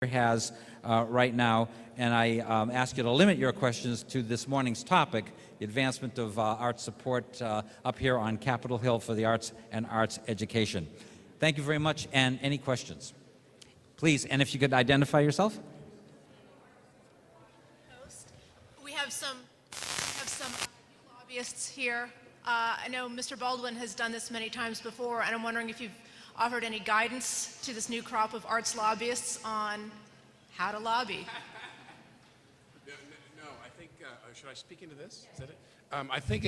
has right now, and I ask you to limit your questions to this morning's topic, the advancement of art support up here on Capitol Hill for the arts and arts education. Thank you very much, and any questions? Please, and if you could identify yourself. We have some lobbyists here. I know Mr. Baldwin has done this many times before, and I'm wondering if you've offered any guidance to this new crop of arts lobbyists on how to lobby. No, I think, should I speak into this? Is that it? I think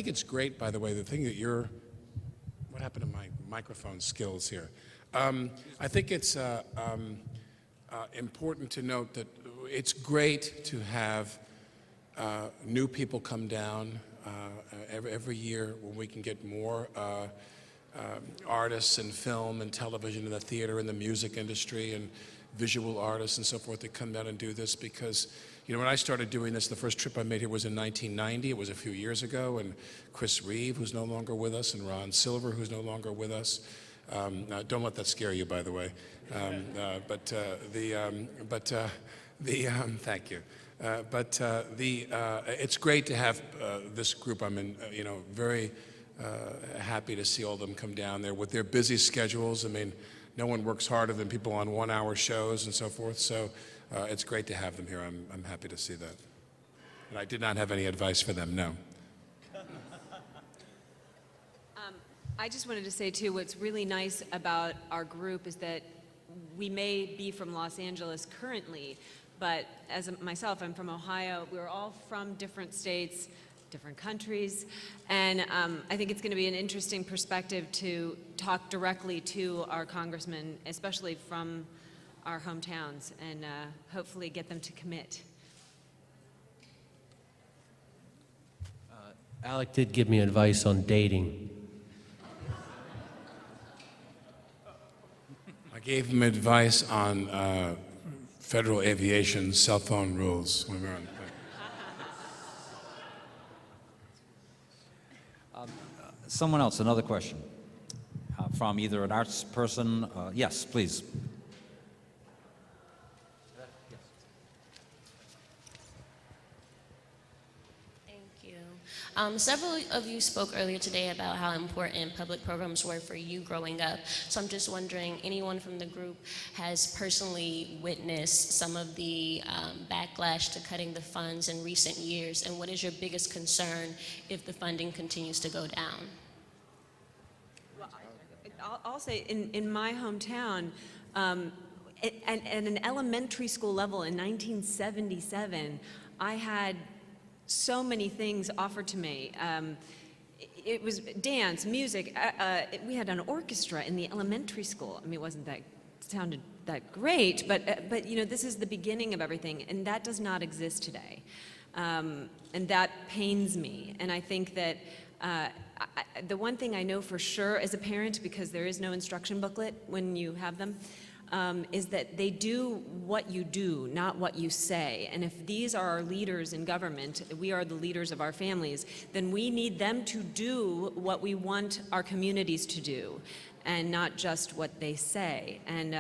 it's great, by the way, the thing that what happened to my microphone skills here? I think it's important to note that it's great to have new people come down every year when we can get more artists in film and television and the theater and the music industry and visual artists and so forth that come down and do this, because when I started doing this, the first trip I made here was in 1990. It was a few years ago, and Chris Reeve, who's no longer with us, and Ron Silver, who's no longer with us. Don't let that scare you, by the way. Thank you. It's great to have this group. I'm very happy to see all of them come down there with their busy schedules. I mean, no one works harder than people on one-hour shows and so forth. So it's great to have them here. I'm happy to see that. And I did not have any advice for them, no. I just wanted to say, too, what's really nice about our group is that we may be from Los Angeles currently, but as myself, I'm from Ohio. We're all from different states, different countries, and I think it's going to be an interesting perspective to talk directly to our congressmen, especially from our hometowns, and hopefully get them to commit. Alec did give me advice on dating. I gave him advice on federal aviation cell phone rules when we were on the plane. Someone else, another question from either an arts person. Yes, please. Several of you spoke earlier today about how important public programs were for you growing up. So I'm just wondering, anyone from the group has personally witnessed some of the backlash to cutting the funds in recent years, and what is your biggest concern if the funding continues to go down? Well, I'll say in my hometown, at an elementary school level in 1977, I had so many things offered to me. It was dance, music. We had an orchestra in the elementary school. I mean, it sounded that great, but this is the beginning of everything, and that does not exist today. And that pains me. And I think that the one thing I know for sure as a parent, because there is no instruction booklet when you have them, is that they do what you do, not what you say. And if these are our leaders in government, we are the leaders of our families, then we need them to do what we want our communities to do, and not just what they say. And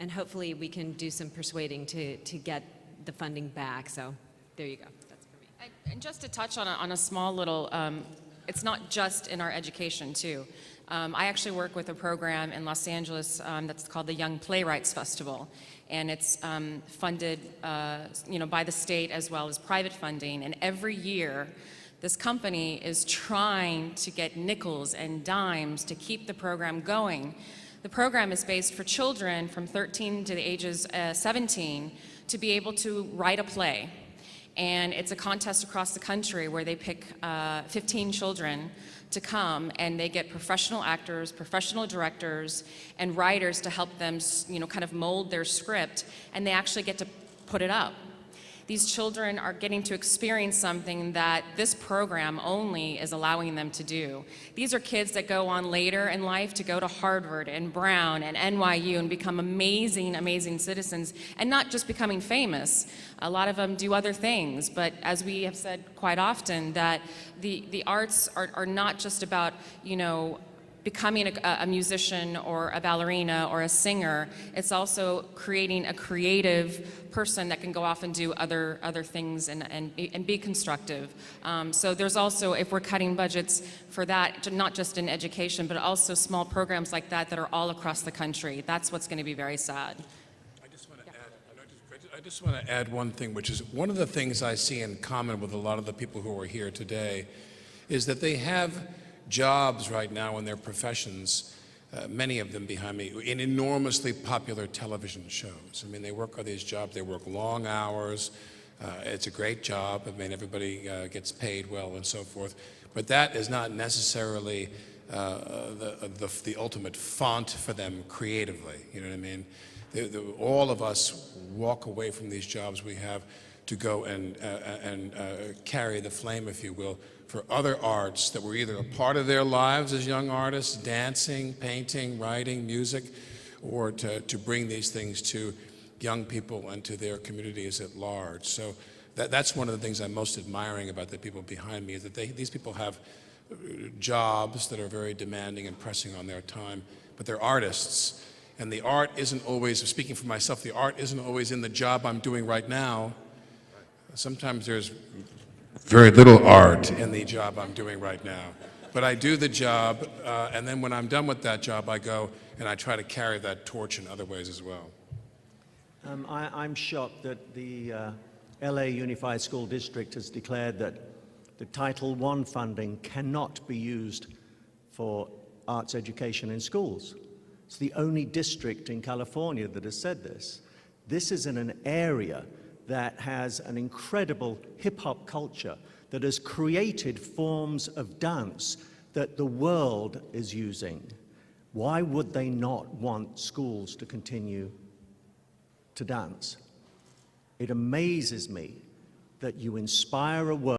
hopefully we can do some persuading to get the funding back. So there you go. That's for me. And just to touch on a small little, it's not just in our education too. I actually work with a program in Los Angeles that's called the Young Playwrights Festival, and it's funded by the state as well as private funding. And every year, this company is trying to get nickels and dimes to keep the program going. The program is based for children from 13 to the ages 17 to be able to write a play. And it's a contest across the country where they pick 15 children to come, and they get professional actors, professional directors, and writers to help them, kind of mold their script, and they actually get to put it up. These children are getting to experience something that this program only is allowing them to do. These are kids that go on later in life to go to Harvard and Brown and NYU and become amazing, amazing citizens, and not just becoming famous. A lot of them do other things, but as we have said quite often, that the arts are not just about, becoming a musician or a ballerina or a singer. It's also creating a creative person that can go off and do other things and be constructive. So there's also, if we're cutting budgets for that, not just in education, but also small programs like that that are all across the country, that's what's going to be very sad. I just want to add one thing, which is one of the things I see in common with a lot of the people who are here today is that they have jobs right now in their professions, many of them behind me, in enormously popular television shows. I mean, they work on these jobs, they work long hours, it's a great job, I mean, everybody gets paid well and so forth, but that is not necessarily the ultimate font for them creatively, you know what I mean? All of us walk away from these jobs we have to go and carry the flame, if you will, for other arts that were either a part of their lives as young artists, dancing, painting, writing, music, or to bring these things to young people and to their communities at large. So that's one of the things I'm most admiring about the people behind me, is that these people have jobs that are very demanding and pressing on their time, but they're artists. And the art isn't always, speaking for myself, the art isn't always in the job I'm doing right now. Sometimes there's very little art in the job I'm doing right now. But I do the job, and then when I'm done with that job, I go and I try to carry that torch in other ways as well. I'm shocked that the LA Unified School District has declared that the Title I funding cannot be used for arts education in schools. It's the only district in California that has said this. This is in an area that has an incredible hip-hop culture that has created forms of dance that the world is using. Why would they not want schools to continue to dance? It amazes me that you inspire a world